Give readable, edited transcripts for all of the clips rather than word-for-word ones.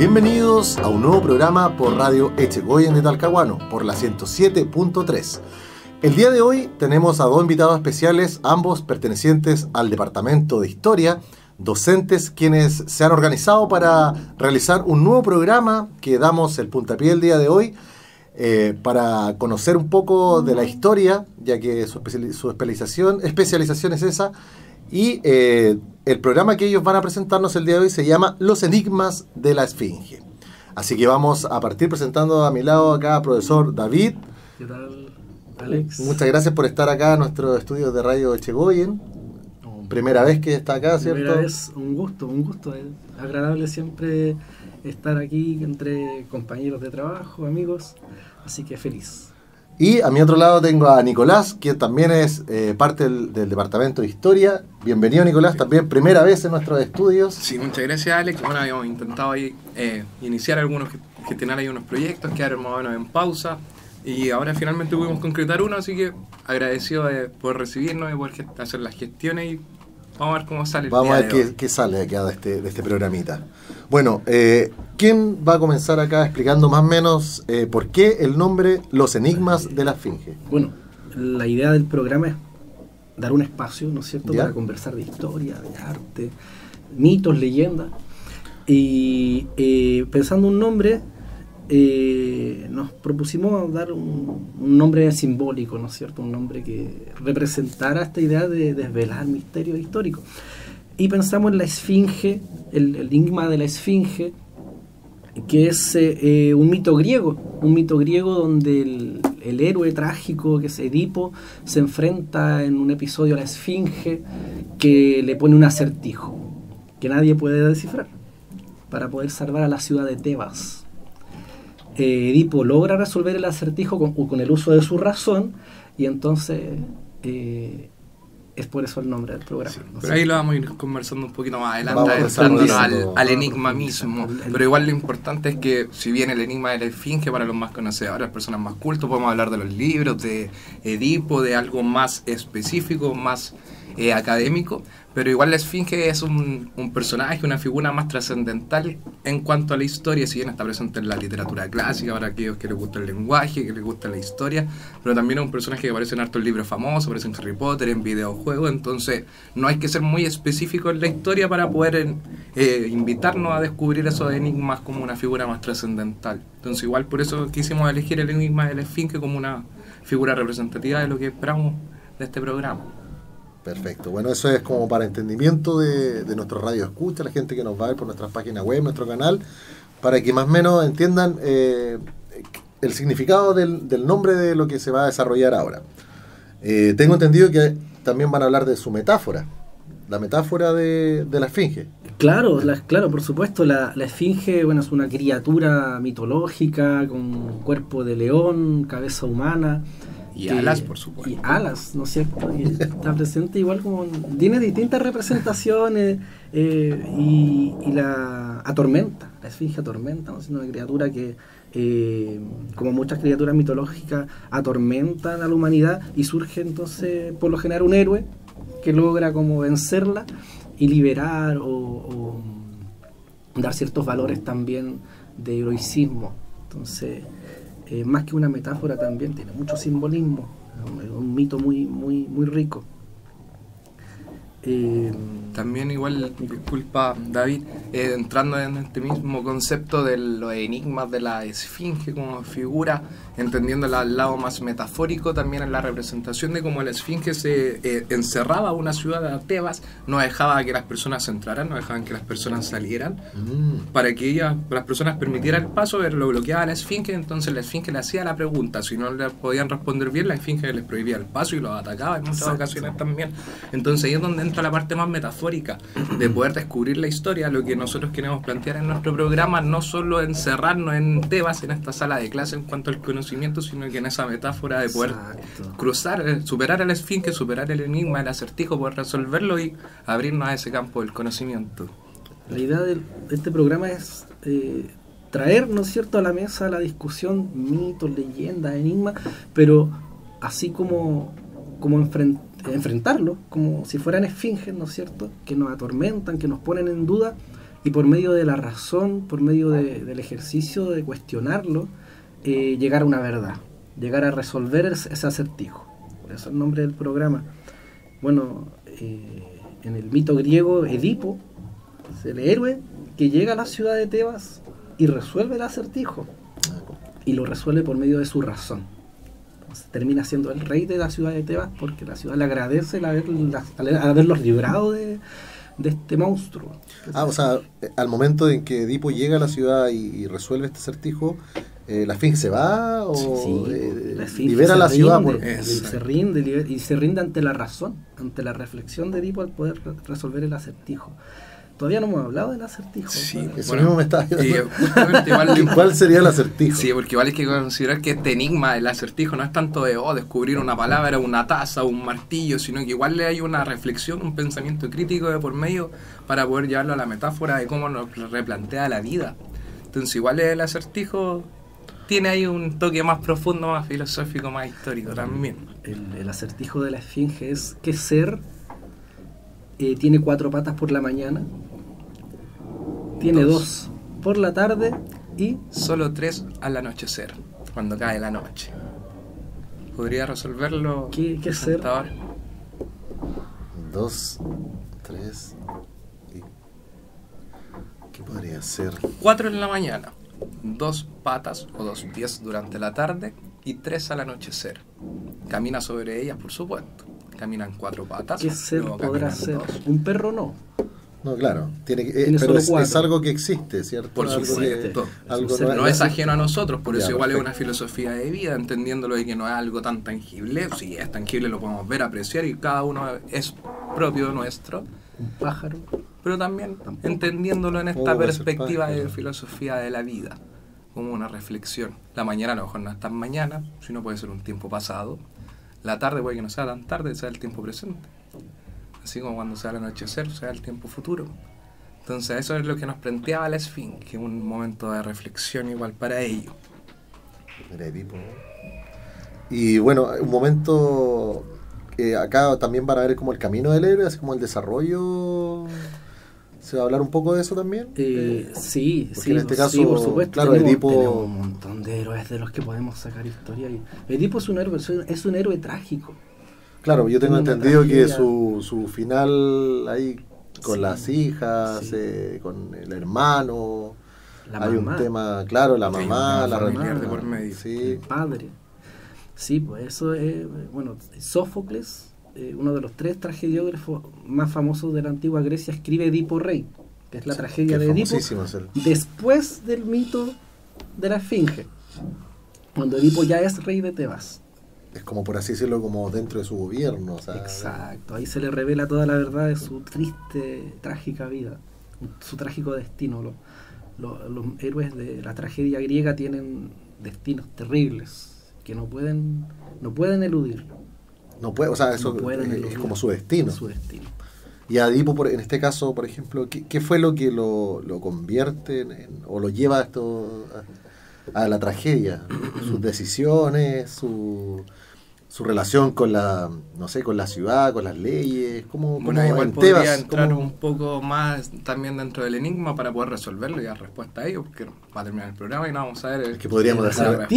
Bienvenidos a un nuevo programa por Radio Echegoyen de Talcahuano, por la 107.3. El día de hoy tenemos a dos invitados especiales, ambos pertenecientes al Departamento de Historia, docentes quienes se han organizado para realizar un nuevo programa que damos el puntapié el día de hoy, para conocer un poco de la historia, ya que su especialización es esa, y el programa que ellos van a presentarnos el día de hoy se llama Los Enigmas de la Esfinge. Así que vamos a partir presentando a mi lado acá al profesor David. ¿Qué tal, Alex? Muchas gracias por estar acá en nuestro estudio de Radio Echegoyen. Primera vez que está acá, ¿cierto? Primera vez, un gusto. Es agradable siempre estar aquí entre compañeros de trabajo, amigos, así que feliz. Y a mi otro lado tengo a Nicolás, quien también es parte del Departamento de Historia. Bienvenido, Nicolás, también primera vez en nuestros estudios. Sí, muchas gracias, Alex. Bueno, habíamos intentado ahí iniciar gestionar ahí unos proyectos, quedaron más o menos en pausa, y ahora finalmente pudimos concretar uno, así que agradecido de poder recibirnos y poder hacer las gestiones, y vamos a ver cómo sale. Vamos a ver qué sale acá de este programita. Bueno, ¿quién va a comenzar acá explicando más o menos por qué el nombre Los Enigmas de la Esfinge? Bueno, la idea del programa es dar un espacio, ¿no es cierto?, ¿Ya?, para conversar de historia, de arte, mitos, leyendas. Y pensando un nombre, nos propusimos dar un nombre simbólico, ¿no es cierto?, un nombre que representara esta idea de desvelar misterios históricos. Y pensamos en la Esfinge, el enigma de la Esfinge, que es un mito griego donde el héroe trágico, que es Edipo, se enfrenta en un episodio a la Esfinge, que le pone un acertijo que nadie puede descifrar para poder salvar a la ciudad de Tebas. Edipo logra resolver el acertijo con el uso de su razón, y entonces es por eso el nombre del programa. Sí, pero ahí lo vamos a ir conversando un poquito más adelante, adentrándonos al enigma mismo. Pero igual lo importante es que, si bien el enigma de la Esfinge para los más conocedores, las personas más cultas, podemos hablar de los libros, de Edipo, de algo más específico, más académico, pero igual la Esfinge es un personaje, una figura más trascendental en cuanto a la historia, si bien está presente en la literatura clásica para aquellos que les gusta el lenguaje, que les gusta la historia, pero también es un personaje que aparece en hartos libros famosos, aparece en Harry Potter, en videojuegos, entonces no hay que ser muy específico en la historia para poder invitarnos a descubrir esos enigmas como una figura más trascendental. Entonces igual por eso quisimos elegir el enigma de la Esfinge como una figura representativa de lo que esperamos de este programa. Perfecto, bueno, eso es como para entendimiento de nuestro radio escucha, la gente que nos va a ver por nuestras páginas web, nuestro canal, para que más o menos entiendan el significado del nombre de lo que se va a desarrollar ahora. Tengo entendido que también van a hablar de su metáfora, la metáfora de la Esfinge. Claro, por supuesto, la Esfinge, bueno, es una criatura mitológica con cuerpo de león, cabeza humana. Y alas, por supuesto. Y alas, ¿no es cierto? Y está presente igual como... Tiene distintas representaciones y la atormenta. La Esfinge atormenta, ¿no? Es una criatura que, como muchas criaturas mitológicas, atormentan a la humanidad, y surge entonces, por lo general, un héroe que logra como vencerla y liberar o dar ciertos valores también de heroicismo. Entonces... más que una metáfora, también tiene mucho simbolismo, un mito muy rico. También igual, disculpa David, entrando en este mismo concepto de los enigmas de la Esfinge como figura, entendiendo el lado más metafórico, también en la representación de cómo la Esfinge se encerraba a una ciudad de Tebas, no dejaba que las personas entraran, no dejaban que las personas salieran, para que las personas permitieran el paso, pero lo bloqueaba la Esfinge. Entonces la Esfinge le hacía la pregunta, si no le podían responder bien, la Esfinge les prohibía el paso y los atacaba en muchas ocasiones también. Entonces ahí es donde entra la parte más metafórica de poder descubrir la historia, lo que nosotros queremos plantear en nuestro programa, no solo encerrarnos en Tebas, en esta sala de clase en cuanto al conocimiento, sino que en esa metáfora de poder cruzar, superar a la Esfinge, superar el enigma, el acertijo, poder resolverlo y abrirnos a ese campo del conocimiento. La idea de este programa es traer, ¿no es cierto?, a la mesa la discusión, mitos, leyendas, enigmas, pero así como enfrentarlo como si fueran esfinges, ¿no es cierto?, que nos atormentan, que nos ponen en duda, y por medio de la razón, por medio del ejercicio de cuestionarlo, llegar a una verdad, llegar a resolver ese acertijo. Por eso el nombre del programa. Bueno, en el mito griego, Edipo es el héroe que llega a la ciudad de Tebas y resuelve el acertijo, y lo resuelve por medio de su razón. Entonces, termina siendo el rey de la ciudad de Tebas porque la ciudad le agradece el haberlos librado de este monstruo. O sea, al momento en que Edipo llega a la ciudad y resuelve este acertijo, ¿la esfinge se va o la esfinge libera la ciudad? Se rinde ante la razón, ante la reflexión de Edipo al poder resolver el acertijo. Todavía no hemos hablado del acertijo. Sí, eso mismo me está igual, ¿Cuál sería el acertijo? Sí, porque igual hay que considerar que este enigma, el acertijo, no es tanto de descubrir una palabra, una taza, un martillo, sino que igual le hay una reflexión, un pensamiento crítico de por medio para poder llevarlo a la metáfora de cómo nos replantea la vida. Entonces igual el acertijo tiene ahí un toque más profundo, más filosófico, más histórico también. El acertijo de la esfinge es: ¿qué ser tiene 4 patas por la mañana, tiene 2 por la tarde y solo 3 al anochecer, cuando cae la noche? ¿Podría resolverlo? ¿Qué ser? 2, 3 y... ¿qué podría ser? 4 en la mañana, 2 patas o 2 pies durante la tarde y 3 al anochecer. Camina sobre ellas, por supuesto. Caminan 4 patas. ¿Qué ser podrá ser? 2. Un perro no. No, claro, pero es algo que existe, ¿cierto? Por supuesto. No es ajeno a nosotros, por eso igual perfecto. Es una filosofía de vida, entendiéndolo de que no es algo tan tangible. Si es tangible lo podemos ver, apreciar, y cada uno es propio nuestro. Un pájaro. Pero también entendiéndolo en esta perspectiva de filosofía de la vida, como una reflexión. La mañana a lo mejor no es tan mañana, sino puede ser un tiempo pasado. La tarde puede que no sea tan tarde, sea el tiempo presente. Así como cuando sea el anochecer, sea el tiempo futuro. Entonces eso es lo que nos planteaba la esfinge, un momento de reflexión igual para ello. Mira, Edipo. Y bueno, un momento que acá también van a ver como el camino del héroe, así como el desarrollo. ¿Se va a hablar un poco de eso también? Sí, en este caso, sí, por supuesto. Claro, tenemos Edipo... un montón de héroes de los que podemos sacar historia. Edipo es un héroe trágico. Claro, yo tengo entendido que su final ahí con las hijas, con el hermano, hay un tema, claro, la mamá, la familiar de por medio, el padre. Sí, pues eso es, bueno, Sófocles, uno de los 3 tragediógrafos más famosos de la antigua Grecia, escribe Edipo Rey, que es la tragedia de Edipo, después del mito de la esfinge, cuando Edipo ya es rey de Tebas. Es como, por así decirlo, como dentro de su gobierno. O sea, exacto, ahí se le revela toda la verdad de su triste, trágica vida, su trágico destino. Los héroes de la tragedia griega tienen destinos terribles que no pueden eludirlo. No puede, o sea, eso es como su destino. Su destino. Y a Edipo, en este caso, por ejemplo, ¿qué fue lo que lo convierte o lo lleva a la tragedia? Sus decisiones, su relación con la, no sé, con la ciudad, con las leyes, bueno, igual podría entrar un poco más también dentro del enigma para poder resolverlo y dar respuesta a ello, porque va a terminar el programa y no vamos a ver es que podríamos dejarla para el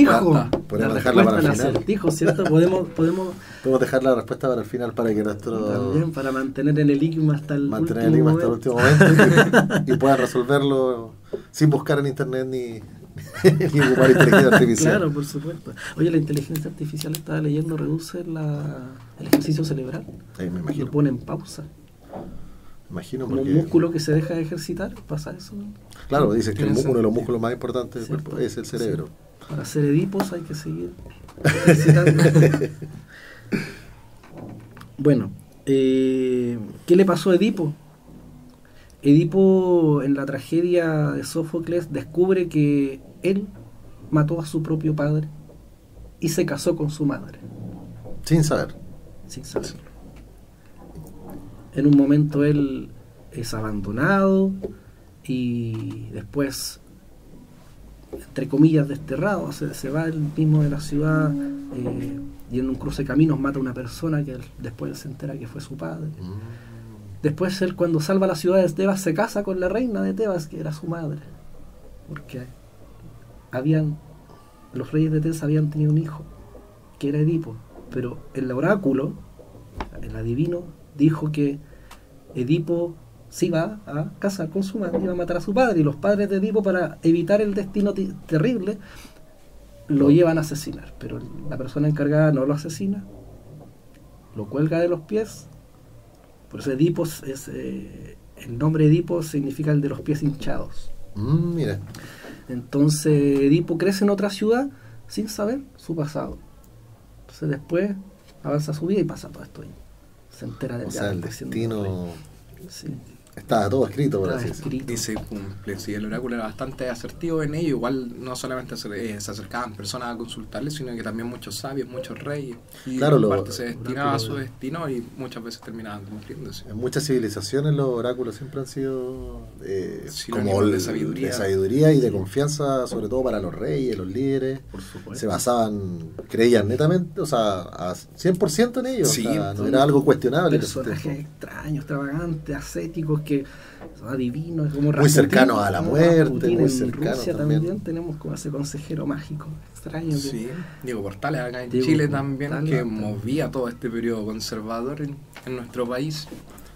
final. ¿Cierto? Podemos dejar la respuesta para el final para que también para mantener el enigma hasta el último momento y puedan resolverlo sin buscar en internet ni ocupar inteligencia artificial. Claro, por supuesto. Oye, la inteligencia artificial, estaba leyendo, reduce el ejercicio cerebral. Me imagino. Lo pone en pausa. Me imagino. Como un músculo que se deja de ejercitar, pasa eso. Claro, dicen que uno de los músculos más importantes del cuerpo es el cerebro. Sí. Para ser Edipos hay que seguir ejercitando. Bueno, ¿qué le pasó a Edipo? Edipo, en la tragedia de Sófocles, descubre que él mató a su propio padre y se casó con su madre. Sin saberlo. En un momento él es abandonado y después, entre comillas, desterrado. Se va él mismo de la ciudad y en un cruce de caminos mata a una persona que después se entera que fue su padre. Después él, cuando salva la ciudad de Tebas, se casa con la reina de Tebas, que era su madre. Porque los reyes de Tebas habían tenido un hijo, que era Edipo. Pero el oráculo, el adivino, dijo que Edipo se iba a casar con su madre, iba a matar a su padre. Y los padres de Edipo, para evitar el destino terrible, lo llevan a asesinar. Pero la persona encargada no lo asesina, lo cuelga de los pies. Por eso Edipo el nombre Edipo significa el de los pies hinchados. Mira. Entonces Edipo crece en otra ciudad sin saber su pasado. Entonces después avanza su vida y pasa todo esto. Se entera del el destino. Sí. Estaba todo escrito, por así decirlo. Y se cumple. Sí, el oráculo era bastante asertivo en ello. Igual no solamente se acercaban personas a consultarle, sino que también muchos sabios, muchos reyes. Y claro, parte se destinaba a su destino y muchas veces terminaban cumpliéndose. En muchas civilizaciones los oráculos siempre han sido como de sabiduría y de confianza, sobre todo para los reyes, los líderes. Por supuesto. Se basaban, creían netamente, o sea, a 100% en ellos. Sí, o sea, no era algo cuestionable. Personajes extraños, extravagantes, ascéticos, que son adivinos, como muy cercanos a la muerte, muy en cercanos Rusia también tenemos como ese consejero mágico extraño. Sí, Diego Portales acá en Diego Chile también, Portales, que movía todo este periodo conservador en nuestro país.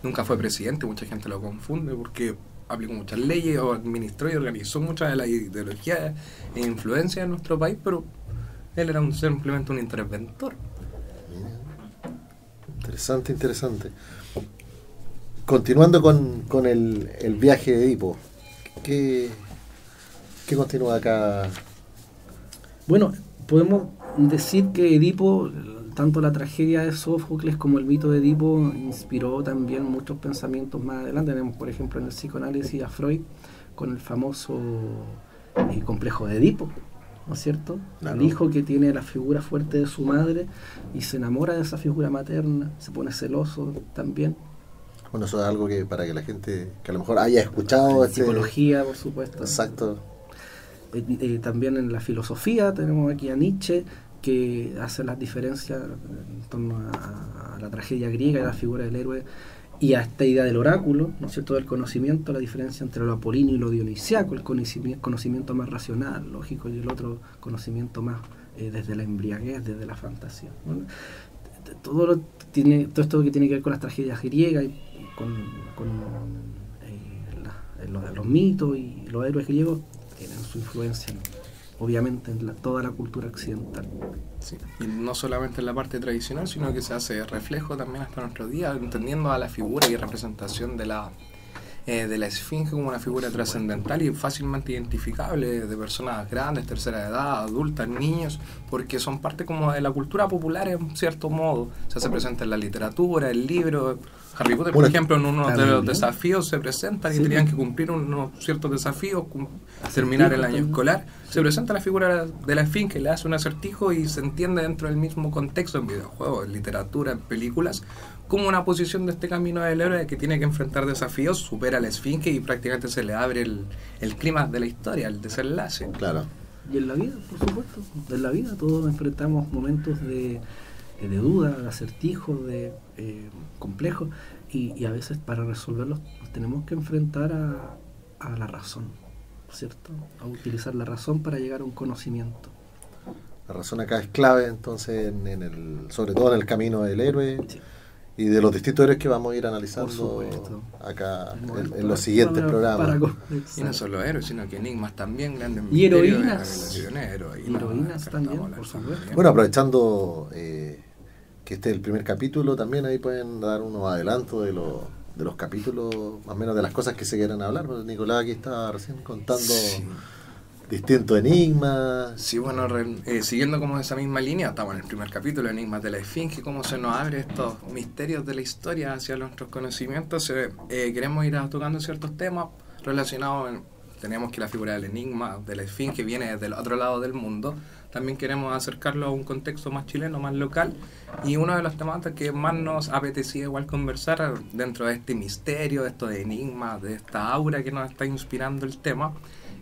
Nunca fue presidente, mucha gente lo confunde porque aplicó muchas leyes o administró y organizó muchas de las ideologías e influencias en nuestro país, pero él era simplemente un interventor. Interesante. Continuando con el viaje de Edipo, ¿qué continúa acá? Bueno, podemos decir que Edipo, tanto la tragedia de Sófocles como el mito de Edipo, inspiró también muchos pensamientos más adelante. Tenemos, por ejemplo, en el psicoanálisis a Freud, con el famoso complejo de Edipo, ¿no es cierto? Claro. El hijo que tiene la figura fuerte de su madre y se enamora de esa figura materna, se pone celoso también. Bueno, eso es algo que para que la gente que a lo mejor haya escuchado... Psicología, por supuesto. Exacto. También en la filosofía tenemos aquí a Nietzsche, que hace las diferencias en torno a la tragedia griega y la figura del héroe, y a esta idea del oráculo, ¿no es cierto?, del conocimiento, la diferencia entre lo apolíneo y lo dionisiaco, el conocimiento más racional, lógico, y el otro conocimiento más desde la embriaguez, desde la fantasía, ¿no? Todo esto que tiene que ver con las tragedias griegas y con los mitos y los héroes griegos tienen su influencia, obviamente, en toda la cultura occidental. Sí. Y no solamente en la parte tradicional, sino que se hace reflejo también hasta nuestro día, entendiendo a la figura y representación de la esfinge como una figura trascendental y fácilmente identificable de personas grandes, tercera edad, adultas, niños, porque son parte como de la cultura popular en cierto modo. O sea, se presenta en la literatura, el libro. Harry Potter, por ejemplo, en uno de los desafíos se presentan y tenían que cumplir unos ciertos desafíos, terminar el año escolar. Se presenta la figura de la esfinge, le hace un acertijo y se entiende dentro del mismo contexto, en videojuegos, en literatura, en películas, como una posición de este camino del héroe que tiene que enfrentar desafíos, supera a la esfinge y prácticamente se le abre el clima de la historia, el desenlace. Claro. Y en la vida, por supuesto, en la vida todos enfrentamos momentos de duda, de acertijos, de complejos, y a veces para resolverlos nos tenemos que enfrentar a la razón, ¿cierto? A utilizar la razón para llegar a un conocimiento. La razón acá es clave, entonces, sobre todo en el camino del héroe. Sí. Y de los distintos héroes que vamos a ir analizando acá en los siguientes programas. Y no solo héroes, sino que enigmas también, grandes y heroínas. Heroínas también, por supuesto. Bueno, aprovechando que este es el primer capítulo, también ahí pueden dar unos adelantos de los capítulos, más o menos de las cosas que se quieran hablar. Pues Nicolás aquí estaba recién contando... Sí. Distintos enigmas. Sí, bueno, siguiendo como esa misma línea, estamos en el primer capítulo, Enigmas de la Esfinge, cómo se nos abre estos misterios de la historia hacia nuestros conocimientos. Queremos ir tocando ciertos temas relacionados, tenemos que la figura del enigma de la Esfinge viene desde el otro lado del mundo. También queremos acercarlo a un contexto más chileno, más local, y uno de los temas que más nos apetecía igual conversar dentro de este misterio, de estos enigmas, de esta aura que nos está inspirando el tema.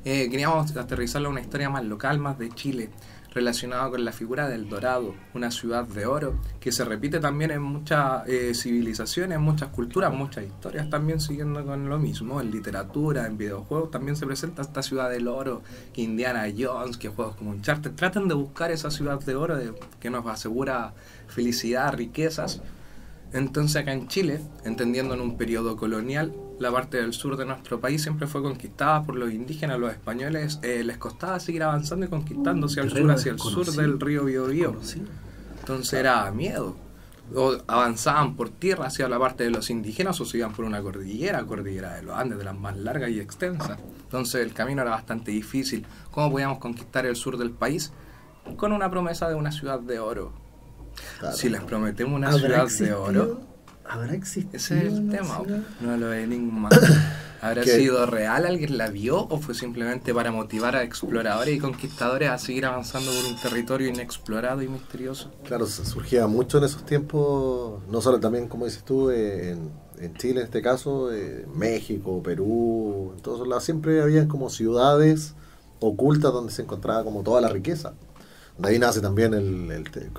Queríamos aterrizarlo a una historia más local, más de Chile, relacionado con la figura del Dorado, una ciudad de oro, que se repite también en muchas civilizaciones, en muchas culturas, muchas historias también siguiendo con lo mismo, en literatura, en videojuegos también se presenta esta ciudad del oro, que Indiana Jones, que juegos como Uncharted tratan de buscar esa ciudad de oro que nos asegura felicidad, riquezas. Entonces acá en Chile, entendiendo en un periodo colonial, la parte del sur de nuestro país siempre fue conquistada por los indígenas. Los españoles les costaba seguir avanzando y conquistando hacia el sur, hacia el sur del río Biobío. Entonces era miedo. O avanzaban por tierra hacia la parte de los indígenas o se iban por una cordillera de los Andes, de las más largas y extensas. Entonces el camino era bastante difícil. ¿Cómo podíamos conquistar el sur del país? Con una promesa de una ciudad de oro. Claro. Si les prometemos una ciudad de oro, ¿habrá existido? Ese es el tema, no lo enigma. ¿Habrá sido real? ¿Alguien la vio? ¿O fue simplemente para motivar a exploradores y conquistadores a seguir avanzando por un territorio inexplorado y misterioso? Claro, surgía mucho en esos tiempos, no solo también, como dices tú, en Chile en este caso, México, Perú, en todos lados, siempre habían como ciudades ocultas donde se encontraba como toda la riqueza. De ahí nace también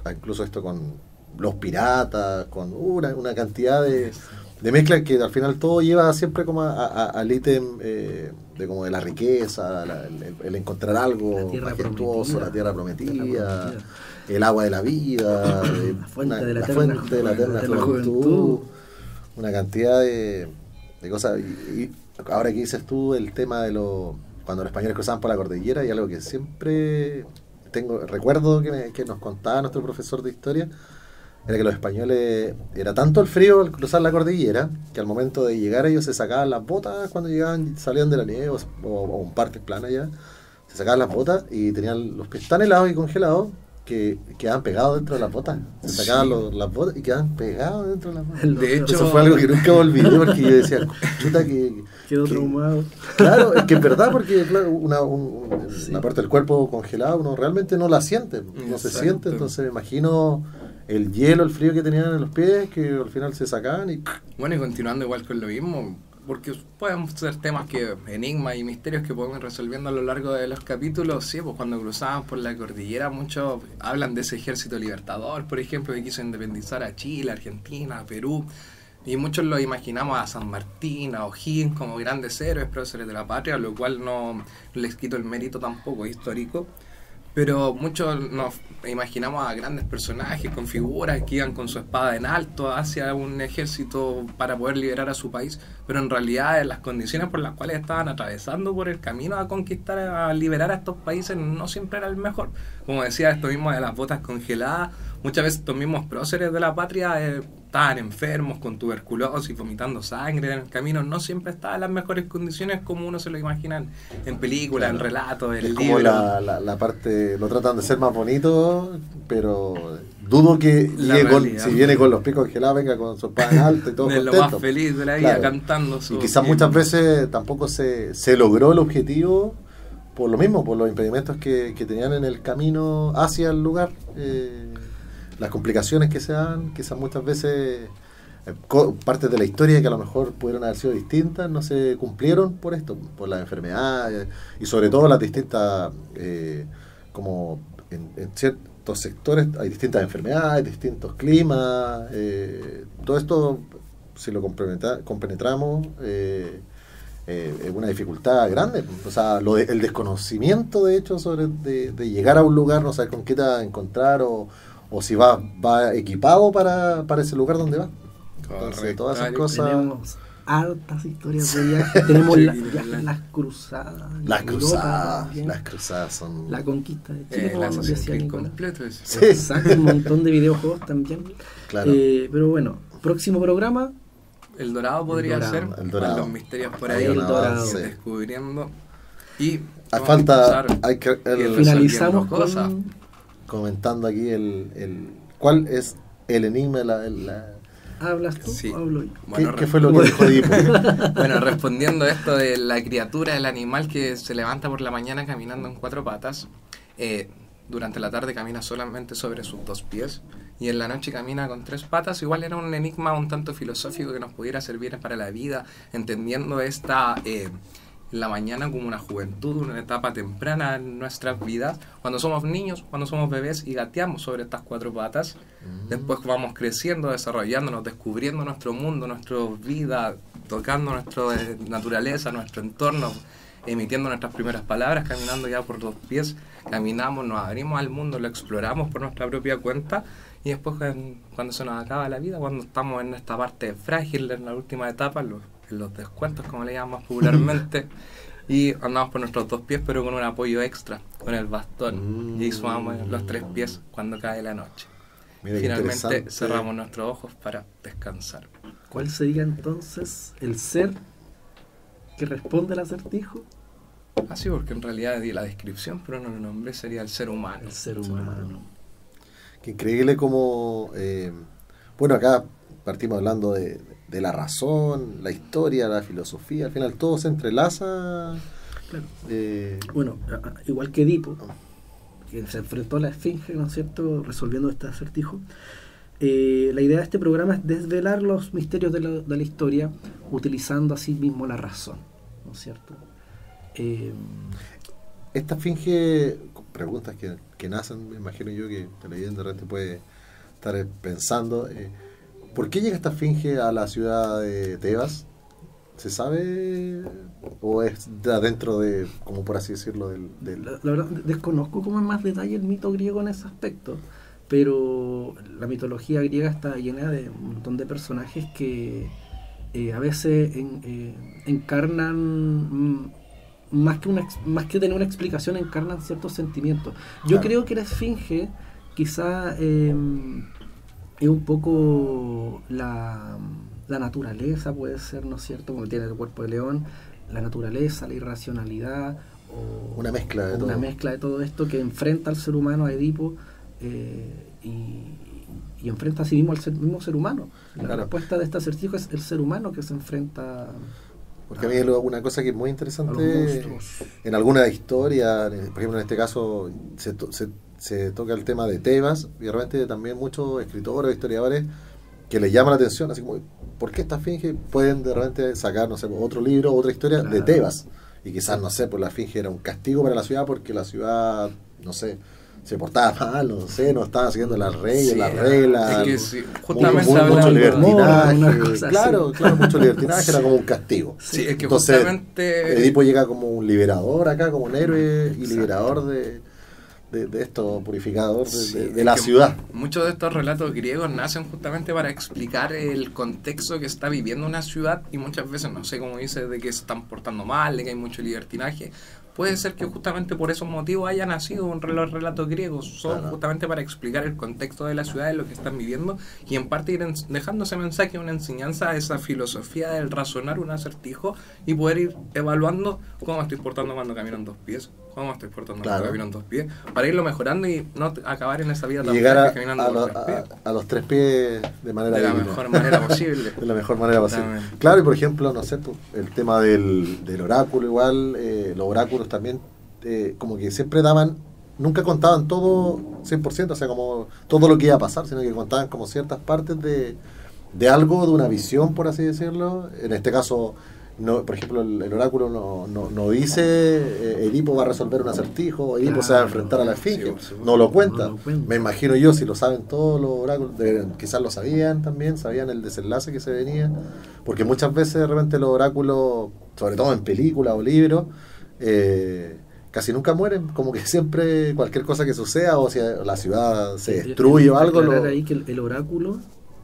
incluso esto con los piratas, con una cantidad de mezclas que al final todo lleva siempre como al ítem de la riqueza, el encontrar algo majestuoso, la tierra prometida, el agua de la vida, la fuente de la eterna juventud, una cantidad de cosas. Y ahora que dices tú el tema de cuando los españoles cruzaban por la cordillera, y algo que siempre recuerdo que nos contaba nuestro profesor de historia, era que los españoles, era tanto el frío al cruzar la cordillera, que al momento de llegar ellos se sacaban las botas cuando salían de la nieve o en partes planas ya, se sacaban las botas y tenían los pies tan helados y congelados que quedaban pegados dentro de las botas. Se sacaban las botas y quedaban pegados dentro de las botas. De hecho, eso fue algo que nunca olvidé, porque yo decía, chuta, que quedó traumado. Claro, es que es verdad, porque claro, una parte del cuerpo congelada uno realmente no la siente, no se siente. Entonces me imagino el hielo, el frío que tenían en los pies, que al final se sacaban y... Bueno, y continuando igual con lo mismo, porque pueden ser temas enigmas y misterios que podemos ir resolviendo a lo largo de los capítulos. Sí, pues cuando cruzaban por la cordillera, muchos hablan de ese ejército libertador, por ejemplo, que quiso independizar a Chile, Argentina, Perú, y muchos lo imaginamos a San Martín, a O'Higgins como grandes héroes, próceres de la patria, lo cual no les quito el mérito tampoco histórico. Pero muchos nos imaginamos a grandes personajes con figuras que iban con su espada en alto hacia un ejército para poder liberar a su país, pero en realidad las condiciones por las cuales estaban atravesando por el camino a conquistar, a liberar a estos países, no siempre era el mejor. Como decía, esto mismo de las botas congeladas, muchas veces estos mismos próceres de la patria estaban enfermos, con tuberculosis, vomitando sangre en el camino, no siempre estaban en las mejores condiciones como uno se lo imagina en películas, claro, en relatos, en libros. Como la parte, lo tratan de ser más bonito, pero dudo que si viene con los pies congelados, venga con su espada en alto y todo contento. Lo más feliz de la vida, claro, cantando. Y quizás muchas veces tampoco se logró el objetivo por lo mismo, por los impedimentos que tenían en el camino hacia el lugar. Las complicaciones que se dan, quizás muchas veces partes de la historia que a lo mejor pudieron haber sido distintas, no se cumplieron por esto, por las enfermedades y sobre todo las distintas, como en ciertos sectores hay distintas enfermedades, distintos climas, todo esto si lo compenetramos es una dificultad grande. O sea, el desconocimiento de hecho de llegar a un lugar, no saber con qué te vas a encontrar o si va equipado para ese lugar donde va. Entonces, todas esas cosas. Tenemos hartas historias de viaje. Tenemos las cruzadas. Las cruzadas son. La conquista de Chile. La asociación completo. Sí. Exacto, un montón de videojuegos también. Claro. Pero bueno, próximo programa. El Dorado podría ser. El Dorado. Los misterios por ahí. El Dorado. Descubriendo. Y finalizamos con... comentando aquí ¿cuál es el enigma? ¿Hablas tú o hablo yo? Bueno, ¿Qué fue lo que dijo Edipo? Bueno, respondiendo a esto de la criatura, el animal que se levanta por la mañana caminando en 4 patas, durante la tarde camina solamente sobre sus 2 pies y en la noche camina con 3 patas. Igual era un enigma un tanto filosófico que nos pudiera servir para la vida, entendiendo esta en la mañana como una juventud, una etapa temprana en nuestras vidas, cuando somos niños, cuando somos bebés y gateamos sobre estas 4 patas. Después vamos creciendo, desarrollándonos, descubriendo nuestro mundo, nuestra vida, tocando nuestra naturaleza, nuestro entorno, emitiendo nuestras primeras palabras, caminando ya por 2 pies, caminamos, nos abrimos al mundo, lo exploramos por nuestra propia cuenta, y después cuando se nos acaba la vida, cuando estamos en esta parte frágil, en la última etapa, en los descuentos, como le llamamos popularmente, y andamos por nuestros 2 pies, pero con un apoyo extra, con el bastón, y ahí sumamos los 3 pies cuando cae la noche. Mira, finalmente cerramos nuestros ojos para descansar. ¿Cuál sería entonces el ser que responde al acertijo? Así, porque en realidad di la descripción, pero no lo nombré, sería el ser humano. El ser humano. Qué increíble como... bueno, acá partimos hablando de la razón, la historia, la filosofía, al final todo se entrelaza. Claro. Bueno, igual que Edipo, que se enfrentó a la esfinge, ¿no es cierto?, resolviendo este acertijo. La idea de este programa es desvelar los misterios de la historia, utilizando así mismo la razón, ¿no es cierto? Esta esfinge, preguntas que nacen, me imagino yo que televidente de repente puede estar pensando, ¿por qué llega esta esfinge a la ciudad de Tebas? ¿Se sabe? ¿O es de adentro de, como por así decirlo, del... La verdad, desconozco como en más detalle el mito griego en ese aspecto, pero la mitología griega está llena de un montón de personajes que a veces encarnan, más que tener una explicación, encarnan ciertos sentimientos. Yo creo que la esfinge quizá es un poco la naturaleza, puede ser, ¿no es cierto?, como tiene el cuerpo de león, la naturaleza, la irracionalidad, o una mezcla de todo esto que enfrenta al ser humano, a Edipo, y enfrenta a sí mismo al mismo ser humano. La respuesta de este acertijo es el ser humano que se enfrenta. Porque a mí una cosa que es muy interesante en alguna historia, por ejemplo en este caso se toca el tema de Tebas, y realmente también muchos escritores, historiadores, que les llama la atención, así como, ¿por qué esta esfinge? Pueden de repente sacar, no sé, otro libro, otra historia de Tebas, y quizás, no sé, pues la esfinge era un castigo para la ciudad porque la ciudad, no sé, se portaba mal, no sé, no estaba siguiendo las reglas, las reglas, es que justamente mucho libertinaje, claro, mucho libertinaje, era como un castigo. Sí, es que entonces, justamente Edipo llega como un liberador acá, como un héroe y liberador de esto, purificador de la ciudad. Muchos de estos relatos griegos nacen justamente para explicar el contexto que está viviendo una ciudad, y muchas veces, no sé, como dice, de que se están portando mal, de que hay mucho libertinaje. Puede ser que justamente por esos motivos haya nacido los relatos griegos, son justamente para explicar el contexto de la ciudad, de lo que están viviendo, y en parte ir dejando ese mensaje, una enseñanza, esa filosofía del razonar un acertijo y poder ir evaluando cómo me estoy portando cuando camino en 2 pies, cómo me estoy portando cuando camino en 2 pies, para irlo mejorando y no acabar en esa vida tan llegar caminando a los 3 pies de la mejor manera posible. De la mejor manera posible. Claro, y por ejemplo, no sé, el tema del oráculo igual, los oráculos también, como que siempre nunca contaban todo 100%, o sea, como todo lo que iba a pasar, sino que contaban como ciertas partes de algo, de una visión, por así decirlo. En este caso, no, por ejemplo, el oráculo no dice Edipo va a resolver un acertijo, Edipo se va a enfrentar a la esfinge, no lo cuenta. Me imagino yo, si lo saben todos los oráculos, quizás lo sabían también, sabían el desenlace que se venía, porque muchas veces de repente los oráculos, sobre todo en películas o libros, casi nunca mueren, como que siempre cualquier cosa que suceda, o si la ciudad se destruye o algo. Ahí que el oráculo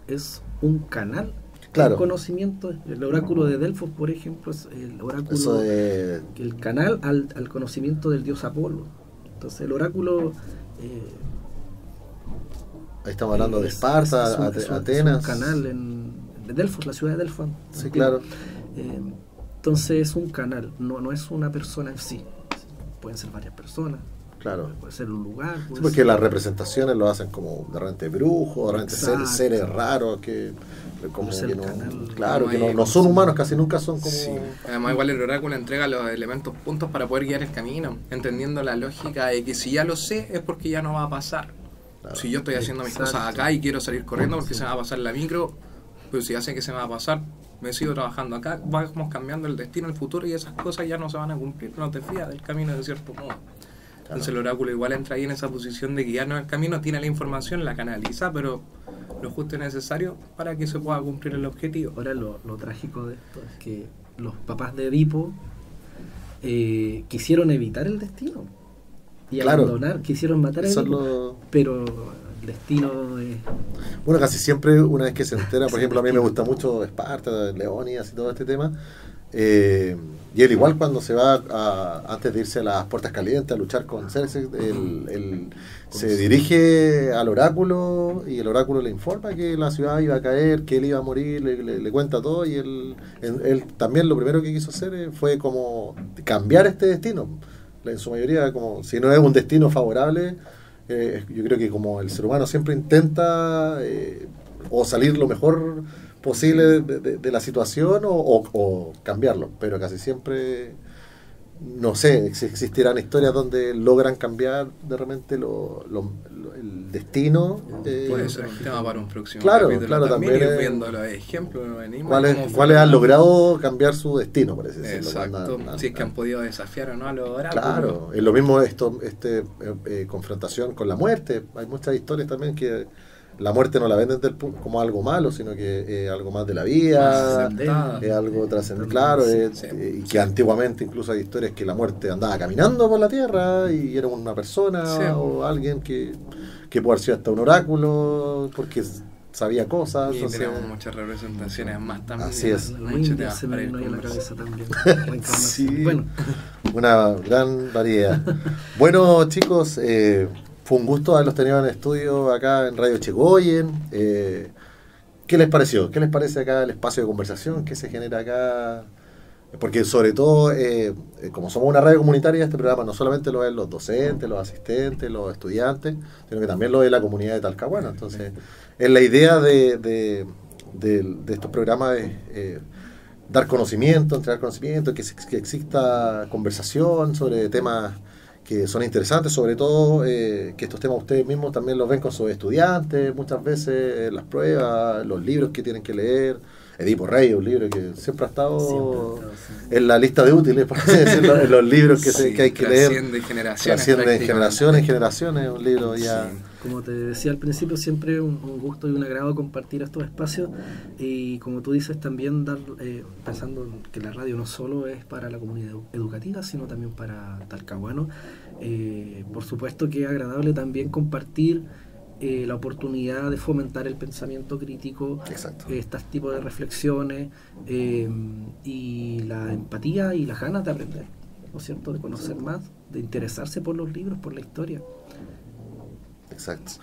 es un canal. Claro. El conocimiento, el oráculo de Delfos, por ejemplo, es el oráculo, el canal al conocimiento del dios Apolo. Entonces el oráculo, ahí estamos hablando de Esparta, Atenas. Es un canal de Delfos, la ciudad de Delfos. Sí, claro. Entonces es un canal, no es una persona en sí. Pueden ser varias personas. Claro. Puede ser un lugar. Sí, porque las representaciones lo hacen como de repente brujos, de repente seres raros que como que no son humanos, casi nunca son como... Sí. Además igual el oráculo entrega los elementos puntos para poder guiar el camino, entendiendo la lógica de que si ya lo sé es porque ya no va a pasar. Claro. Si yo estoy haciendo mis cosas acá y quiero salir corriendo porque se me va a pasar la micro, pero si ya sé que se me va a pasar, me sigo trabajando acá, vamos cambiando el destino, el futuro, y esas cosas ya no se van a cumplir, no te fías del camino de cierto modo. Entonces el oráculo igual entra ahí en esa posición de guiarnos el camino, tiene la información, la canaliza, pero lo justo y necesario para que se pueda cumplir el objetivo. Ahora lo trágico de esto es que los papás de Edipo quisieron evitar el destino y abandonar, quisieron matar a Edipo, pero el destino es... Bueno, casi siempre una vez que se entera, por ejemplo, a mí me gusta mucho Esparta, Leónidas y todo este tema, y él igual cuando se va antes de irse a las puertas calientes a luchar con Cersei, él se dirige al oráculo y el oráculo le informa que la ciudad iba a caer, que él iba a morir, le cuenta todo, y él también lo primero que quiso hacer fue como cambiar este destino. En su mayoría, como si no es un destino favorable, yo creo que como el ser humano siempre intenta o salir lo mejor posible de la situación o cambiarlo, pero casi siempre, no sé, existirán historias donde logran cambiar de repente el destino. Puede ser un tema para un próximo claro, capítulo. Claro, también viendo los ejemplos. ¿Cuáles han logrado cambiar su destino, parece decirlo? Exacto, si es que han podido desafiar o no a los oráculos. Claro, es lo mismo confrontación con la muerte. Hay muchas historias también que la muerte no la venden como algo malo, sino que es algo más de la vida, es algo trascendente, claro, y que antiguamente incluso hay historias que la muerte andaba caminando por la tierra y era una persona o alguien que puede haber sido hasta un oráculo, porque sabía cosas. Y tenemos muchas representaciones más también. Así es. La India se me vino ahí a la cabeza también. Sí, bueno, una gran variedad. Bueno, chicos, fue un gusto haberlos tenido en el estudio acá en Radio Echegoyen. ¿Qué les pareció? ¿Qué les parece acá el espacio de conversación que se genera acá? Porque sobre todo, como somos una radio comunitaria, este programa no solamente lo ven los docentes, los asistentes, los estudiantes, sino que también lo ve la comunidad de Talcahuano. Entonces, la idea de estos programas es dar conocimiento, entregar conocimiento, que exista conversación sobre temas que son interesantes, sobre todo que estos temas ustedes mismos también los ven con sus estudiantes, muchas veces las pruebas, los libros que tienen que leer. Edipo Rey, un libro que siempre ha estado en la lista de útiles, por así decirlo, en los libros que hay que leer. Trasciende generaciones en generaciones, un libro ya... Sí. Como te decía al principio, siempre un gusto y un agrado compartir estos espacios, y como tú dices, también dar, pensando que la radio no solo es para la comunidad educativa, sino también para Talcahuano. Por supuesto que es agradable también compartir la oportunidad de fomentar el pensamiento crítico, estos tipos de reflexiones, y la empatía y las ganas de aprender, ¿no es cierto?, de conocer más, de interesarse por los libros, por la historia. Exacto.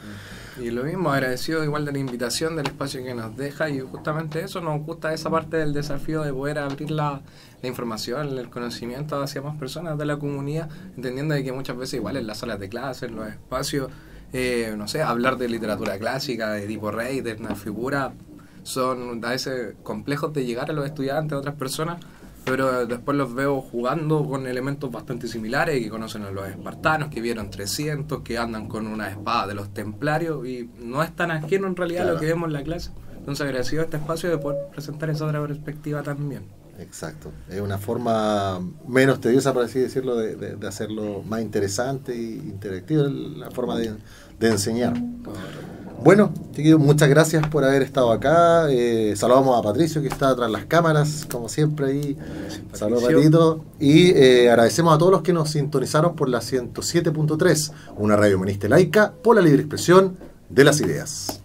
Y lo mismo, agradecido igual de la invitación, del espacio que nos deja, y justamente eso, nos gusta esa parte del desafío de poder abrir la información, el conocimiento hacia más personas de la comunidad, entendiendo de que muchas veces igual en las salas de clase, en los espacios, no sé, hablar de literatura clásica, de Edipo Rey, de una figura, son a veces complejos de llegar a los estudiantes, a otras personas, pero después los veo jugando con elementos bastante similares, que conocen a los espartanos, que vieron 300, que andan con una espada de los templarios, y no es tan ajeno en realidad lo que vemos en la clase. Entonces agradecido a este espacio de poder presentar esa otra perspectiva también. Exacto, es una forma menos tediosa, por así decirlo, de hacerlo más interesante e interactivo, la forma de enseñar. Bueno, chiquillos, muchas gracias por haber estado acá. Saludamos a Patricio, que está tras las cámaras, como siempre ahí. Saludos, Patito. Y agradecemos a todos los que nos sintonizaron por la 107.3, una radio humanista y laica por la libre expresión de las ideas.